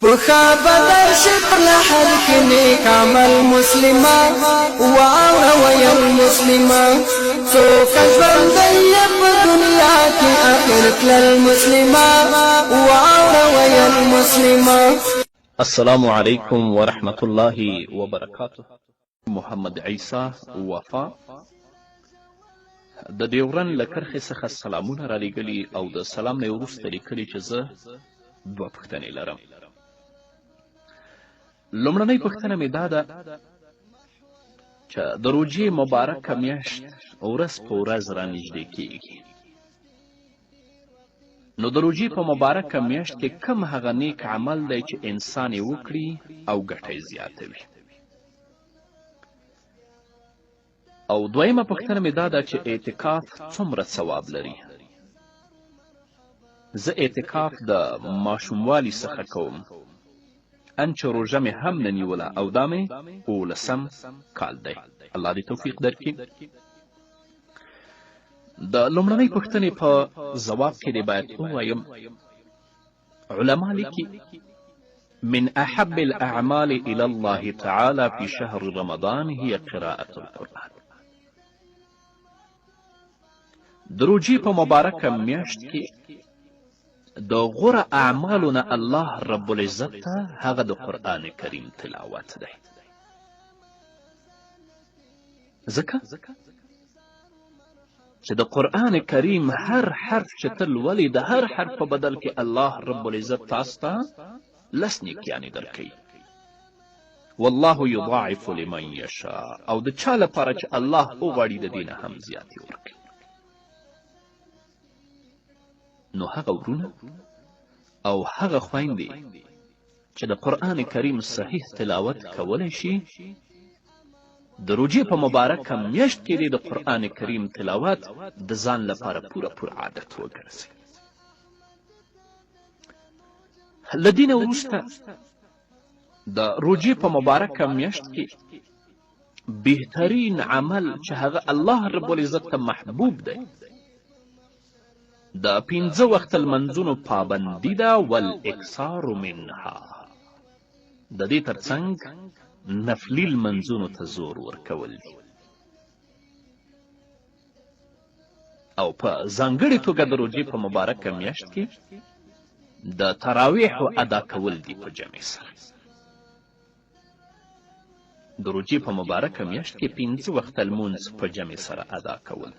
پخا بدر شکر لحر کی نیک عمل مسلمہ واورا ویم مسلمہ سوک ژوندی په دنیا کی آخر کلل مسلمہ واورا ویم مسلمہ. السلام علیکم ورحمت الله وبرکاته. محمد عیسی وفا د ډیورن له کرښې څخه سلامونه رالیږلي او د سلام نه وروسته لیکلي چې زه دوه پوښتنې لرم. لومړنۍ پوښتنه مې دا ده چې د روژې مبارکه میاشت ورځ په ورځ رانږدې کیږي، نو د روژې په مبارکه میاشت کې کم هغه نیک عمل دی چې انسان یې وکړي او ګټه یې زیاتوي؟ او دویمه پوښتنه مې دا ده چې اعتکاف څومره ثواب لري؟ زه اعتکاف د ماشوموالي څخه کوم، ان چې روژه مې هم نه نیوله او دا مې 18 کال دی. الله دې توفیق درکړي. د لومړنۍ پوښتنې په ځواب کې دې باید ووایم، علما لیکي من احب الاعمال الى الله تعالى في شهر رمضان هي قراءة القرآن. د روژې په مبارکه میاشت کې د غوره اعمالو نه الله رب العزت ته هغه د قرآن کریم تلاوت دی، ځکه چې د قرآن کریم هر حرف چې ته لولې د هر حرف په بدل کې الله رب العزت تاسو ته 10 نیکیانې درکوي. والله یضاعف لمن یشاء، او د چا لپاره چې الله وغواړي د دې نه هم زیاتې ورکوي. نو هغه ورونه او هغه خویندې چې د قرآن کریم صحیح تلاوت کولی شي، د روژې په مبارکه میاشت کې د قرآن کریم تلاوت د ځان لپاره پوره عادت وګرځوي. له دې نه وروسته د روژې په مبارکه میاشت کې بهترین عمل چې هغه الله رب العزت ته محبوب دی د 5 وخت لمنځونو پابندي ده، والاکثار منها، د دې ترڅنګ نفلي لمنځونو ته زور ورکول دي، او په ځانګړې توګه د روژې په مبارکه میاشت کې د تراویحو ادا کول دي په جمع سره. د روژې په مبارکه میاشت کې 5 وخت لمونځ په جمع سره ادا کول،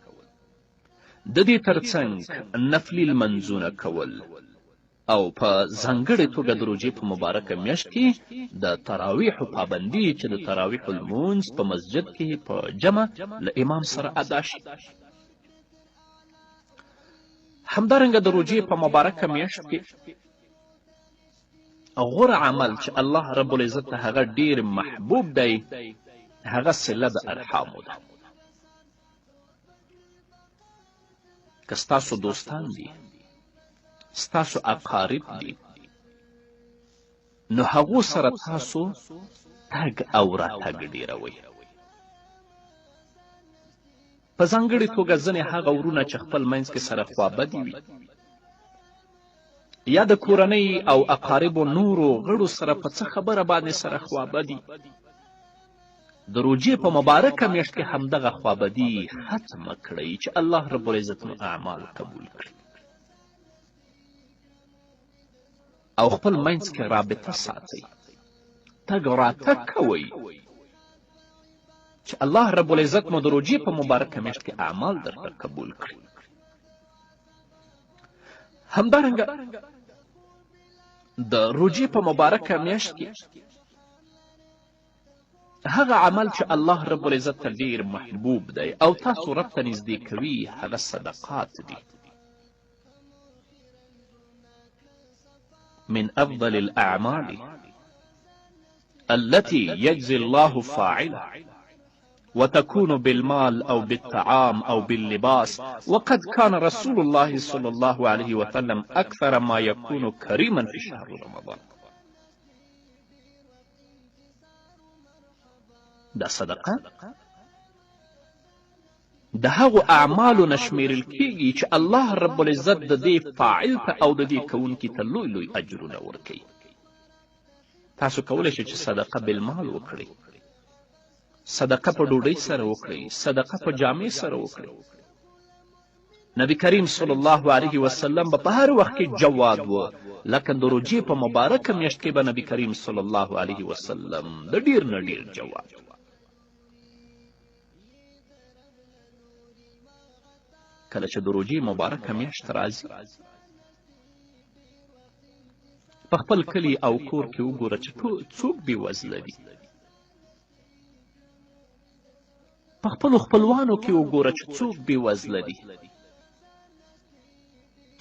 د دې ترڅنګ نفلي لمنځونه کول، او په ځانګړې توګه د روژې په مبارکه میاشت کې د تراویحو پابندي چې د تراویحو لمونځ په مسجد کې په جمع له امام سره ادا شي. همدارنګه د روژې په مبارکه میاشت کې غوره عمل چې الله رب العزت ته هغه ډیر محبوب دی هغه صله د ارحامو ده. که ستاسو دوستان دي، ستاسو اقارب دي، نو هغو سره تاسو تګ او راتګ ډیروئ. په ځانګړې توګه ځینې هغه ورونه چې خپل منځ کې سره خوابدي وي، یا د کورنۍ او اقاربو نورو غړو سره په څه خبره باندې سره خوابدي، د روژې په مبارکه میاشت کې همدغه خوابدي ختمه کړئ چې الله رب العزت مو اعمال قبول کړي، او خپل منځ کې رابطه ساتئ، تګ راتګ کوئ چې الله رب العزت مو د روژې په مبارکه میاشت کې اعمال درته قبول کړي. همدارنګه د روژې په مبارکه میاشت کې هغه عمل چې الله رب العزت ته ډیر محبوب دی او تاسو رب ته نږدې کوي هغه صدقات دي. من افضل الاعمال التي يجزي الله فاعلها وتكون بالمال او بالطعام او باللباس، وقد كان رسول الله صلى الله عليه وسلم اكثر ما يكون كريما في شهر رمضان. دا صدقه د هغو اعمالو نه شمیرل کیږي چې الله رب العزت د دې فاعل ته او د دې کوونکي ته لوی اجرونه ورکوي. تاسو کولی شئ چې صدقه بالمال وکړئ، صدقه په ډوډۍ سره وکړئ، صدقه په جامې سره وکړئ. نبی کریم صلی الله علیه وسلم به په هر وخت کې جواد و، لکه د روجې په مبارکه میاشت کې به نبی کریم صلی الله علیه وسلم د ډیر نه ډیر جواد و. کله چې د روجې مبارکه میاشت راځي، په خپل کلي او کور کې وګوره چې څوک بېوزله دي. په خپلو خپلوانو کې وګوره چې څوک بېوزله دي.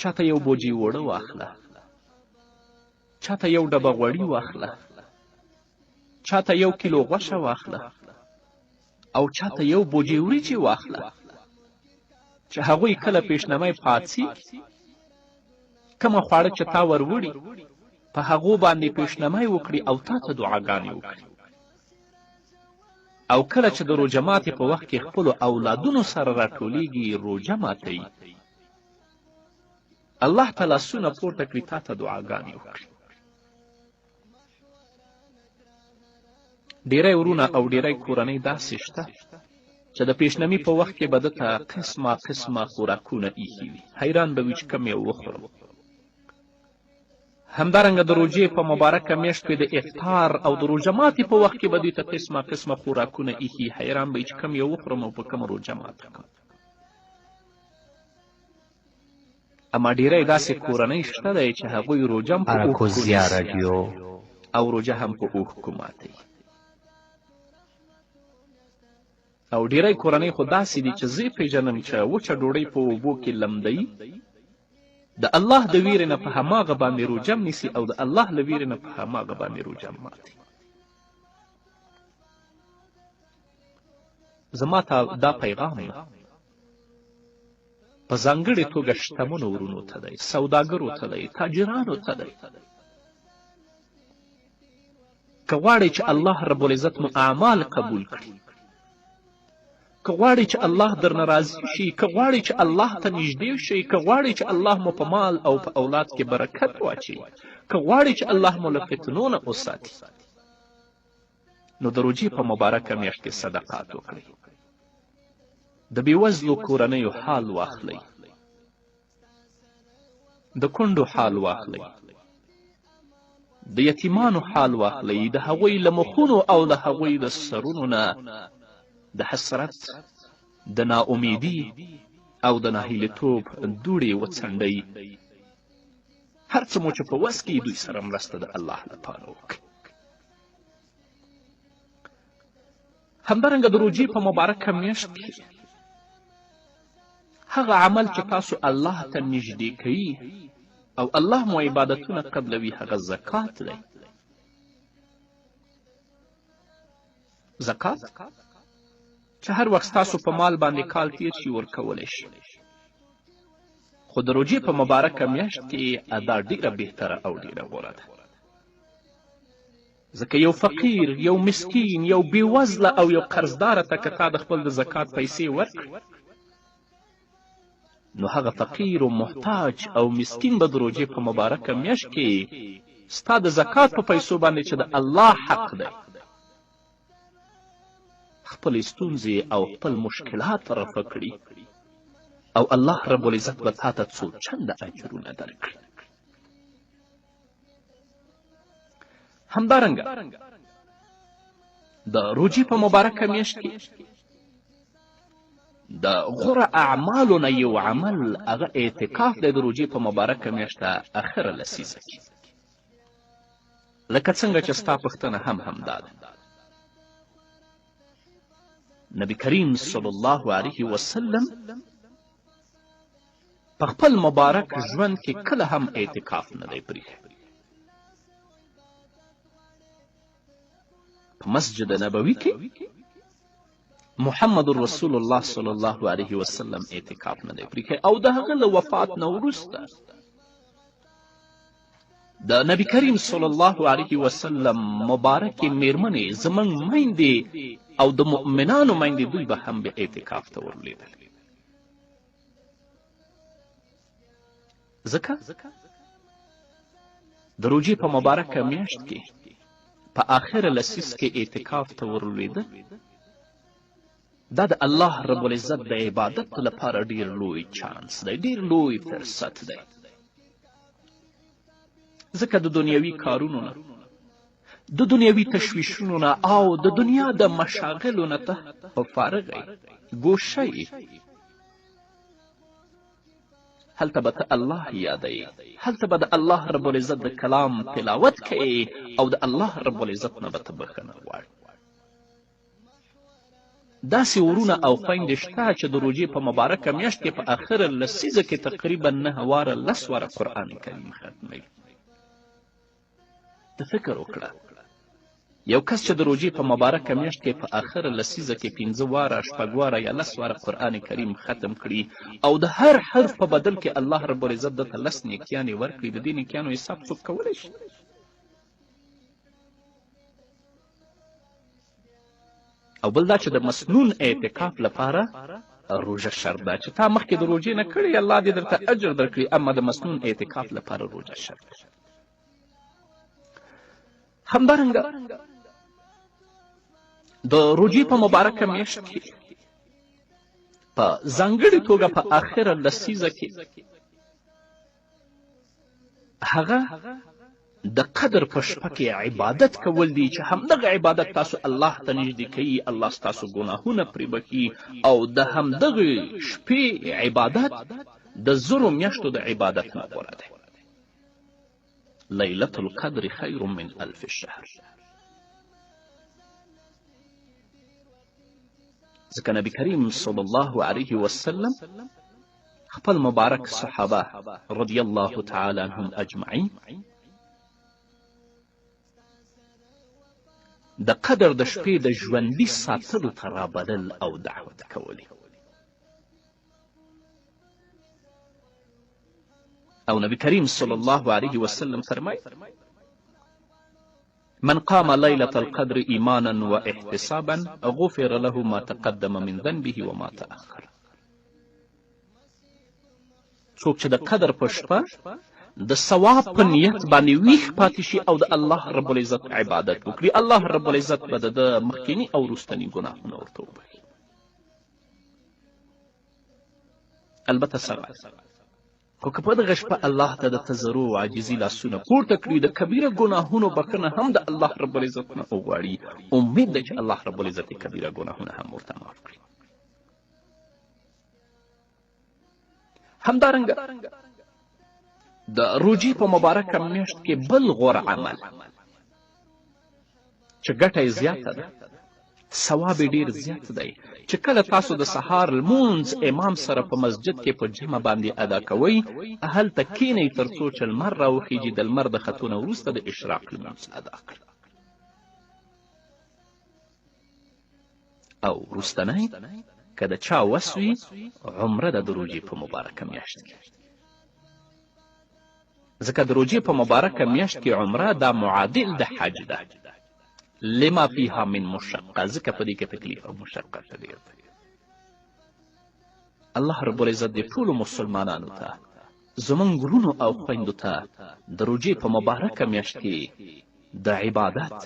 چاته یو بوجۍ اوړه واخله، چاته یو ډبه غوړي واخله، چاته یو کیلو غوښه واخله او چاته یو بوجۍ وریجې واخله، چې هغوی کله پیشنمی پاڅېږي، کومه خواړه چې تا وروړي په هغو باندې پیشنمی وکړي او تا ته دعاګانې وکړي. او کله چې د روژه ماتې په وخت کې خپلو اولادونو سره راټولیږي، روژه ماتوي، الله ته لاسونه پورته کړي، تا ته دعاګانې وکړي. ډیری ورونه او ډیری کورنۍ داسې شته چې د پیشنمي په وخت کې به ده ته قسمه قسمه خوراکونه ایښي وي، حیران به وي چې کوم یې وخورم. همدارنګه د روژې په مبارکه میاشت کې د افطار او د روژه ماتې په وخت کې به دوی ته قسمه قسمه خوراکونه ایښي، حیران به وي چې کوم یې وخورم او په کومه روژه ماته کړم. اما ډیری داسې کورنۍ شته دی چې هغوی روژه هم په اوښکو او روژه هم په اوښکو ماتوي. او ډیری کورنۍ خو داسې دي چې زه یې پېژنم چې وچه ډوډۍ په اوبو کې لمدوي، د الله د ویرې نه په هماغه باندې روژه هم نیسي او د الله له ویرې نه په هماغه باندې روژه هم ماتوي. زما ته دا پیغام په ځانګړې توګه شتمنو ورونو ته دی، سوداګرو ته دی، تاجرانو ته دی. که غواړئ چې الله رب العزت مو اعمال قبول کړي، که غواړئ چې الله درنه راضي شي، که غواړئ چې الله ته نږدې شئ، که غواړئ چې الله مو په مال او په اولاد کې برکت واچوي، که غواړئ چې الله مو له فتنو نه وساتي، نو د روژې په مبارکه میاشت کې صدقات وکړئ. د بېوزلو کورنیو حال واخلئ، د کونډو حال واخلئ، د یتیمانو حال واخلئ، د هغوی له مخونو او د هغوی د سرونو نه د حسرت، د ناامیدي او د ناهیلتوب دوړې وڅنډئ. هر څه مو چې په وس کې دوی سره مرسته د الله لپاره وکړئ. همدارنګه د روژې په مبارکه میاشت کې هغه عمل چې تاسو الله ته نږدې کوي او الله مو عبادتونه قبلوي هغه زکات دی. زکات چې هر وخت ستاسو په مال باندې کال تیر شي ورکولی شي، خو د روژې په مبارکه میاشت کې ادا ډیره بهتره او ډیره غوره ده. ځکه یو فقیر، یو مسکین، یو بېوزله او یو قرضداره ته که تا د خپل د زکات پیسې ورکړي، نو هغه فقیر و محتاج او مسکین به د روژې په مبارکه میاشت کې ستا د زکات په پیسو باندې چې د الله حق دی، خپل ستونزې او خپل مشکلات رفع کړي او الله رب العزت به تا ته څو چنده اجرونه درکړي. همدارنګه د روژې په مبارکه میاشت کې د غوره اعمالو نه یو عمل هغه اعتکاف دی. د روژې په مبارکه میاشت اخره لسیزه کې لکه څنګه چې ستا پوښتنه هم همدا ده. نبی کریم صلی الله علیه وسلم په خپل مبارک ژوند کې کله هم اعتکاف نه دی پریښی. په مسجد نبوي کې محمد رسول الله صلی الله علیه وسلم اعتکاف نه دی پریښی او د هغه له وفات نه وروسته د نبی کریم صلی الله علیه وسلم مبارکې میرمنې زموږ میندې او د مؤمنانو میندې دوی به هم به اعتکاف ته ورلیدل. ځکه د روژې په مبارکه میاشت کې په آخره لسیز کې اعتکاف ته ورلوېده، دا د الله رب العزت د عبادت لپاره ډیر لوی چانس دی، ډیر لوی فرصت دی. ځکه د دنیوي کارونو نه، د دنیوي تشویشونو نه او د دنیا د مشاغلو نه ته فارغ یې، ګوشه یې. هلته به ته الله یادوې، هلته به د الله رب العزت د کلام تلاوت کوې او د الله رب العزت نه به ته بخښنه غواړې. داسې ورونه او خویندې شته چې د روژې په مبارکه میاشت کې په آخره لسیزه کې تقریبا 9 واره 10 واره قرآن کریم ختموي. د فکر وکړه، یو کس چې د روژې په مبارکه میاشت کې په آخره لسیزه کې 15 واره 6 واره یا 10 واره قرآن کریم ختم کړي او د هر حرف په بدل کې الله رب العزت دته 10 نیکیانې ورکړي، د دې نیکیانو حساب څوک کولی شي؟ او بل دا چې د مسنون اعتکاف لپاره روژه شرط ده، چې تا مخکې د روژې نه کړې الله دې درته اجر درکړي، اما د مسنون اعتکاف لپاره روژه شرط ده. همدارنګه د روژې په مبارکه میاشت کې په ځانګړې توګه په آخره لسیزه کې هغه د قدر په شپه کې عبادت کول دي، چې همدغه عبادت تاسو الله ته نږدې کوي، الله ستاسو ګناهونه پرې بخي، او د همدغه شپې عبادت د 1000 میاشتو د عبادت نه غوره دی. لیلة القدر خیر من 1000 شهر. ځکه نبی کریم صلی الله علیه وسلم خپل مبارک صحابه رضی الله تعالی عنهم اجمعین د قدر د شپې د ژوندي ساتلو ته رابلل او دعوت کولی. او نبی کریم صلی الله علیه وسلم فرمای: من قام لیلة القدر ایمانا و احتسابا غفر له ما تقدم من ذنبه وما تأخر. څوک چې د قدر په شپه د ثواب په نیت باندې ویښ پاتې شي او د الله رب العزت عبادت وکړي، الله رب العزت به د مخکیني او وروستني ګناهونه ورته وبخي. البته سبا خو که په دغه شپه الله ته د تضرع او عاجزي لاسونه پورته کړي، د کبیره ګناهونو بخښنه هم د الله رب العزت نه وغواړي، امید ده چې الله رب العزت یې کبیره ګناهونه هم ورته معاف کړي. همدارنګه د روژې په مبارکه میاشت کې بل غوره عمل چې ګټه یې زیاته ده، ثواب یې ډېر زیات دی، چې کله تاسو د سهار لمونځ امام سره په مسجد کې په جمع باندې ادا کوئ، هلته کښېنئ تر څو چې لمر راوخیږي، د لمر د ختونه وروسته د اشراق لمونځ ادا کړئ. او وروستنی که د چا وس وي، عمره ده د روژې په مبارکه میاشت کې. ځکه د روژې په مبارکه میاشت کې عمره دا معادل د حج ده، لما فيها من مشقه، ځکه په دې کې تکلیف او مشقت ډېر دی. الله رب العزت دې ټولو مسلمانانو ته، زموږ ورونو او خویندو ته د روژې په مبارکه میاشت کې د عبادت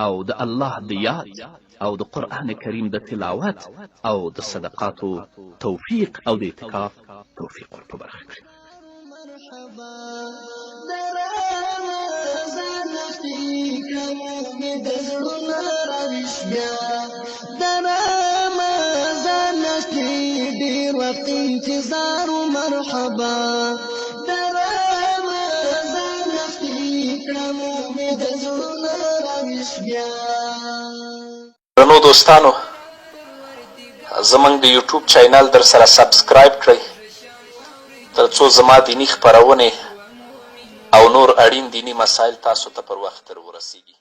او د الله د یاد او د قرآن کریم د تلاوت او د صدقاتو توفیق او د اعتکاف توفیق ورته برخه کړي. انتظار مرحبا درنو دوستانو، زمونږ د یوټیوب چینل در سره سبسکرایب کړئ تر څو زما دینی خپرونې او نور اړین دینی مسایل تاسو ته پر وخت ورسیږي.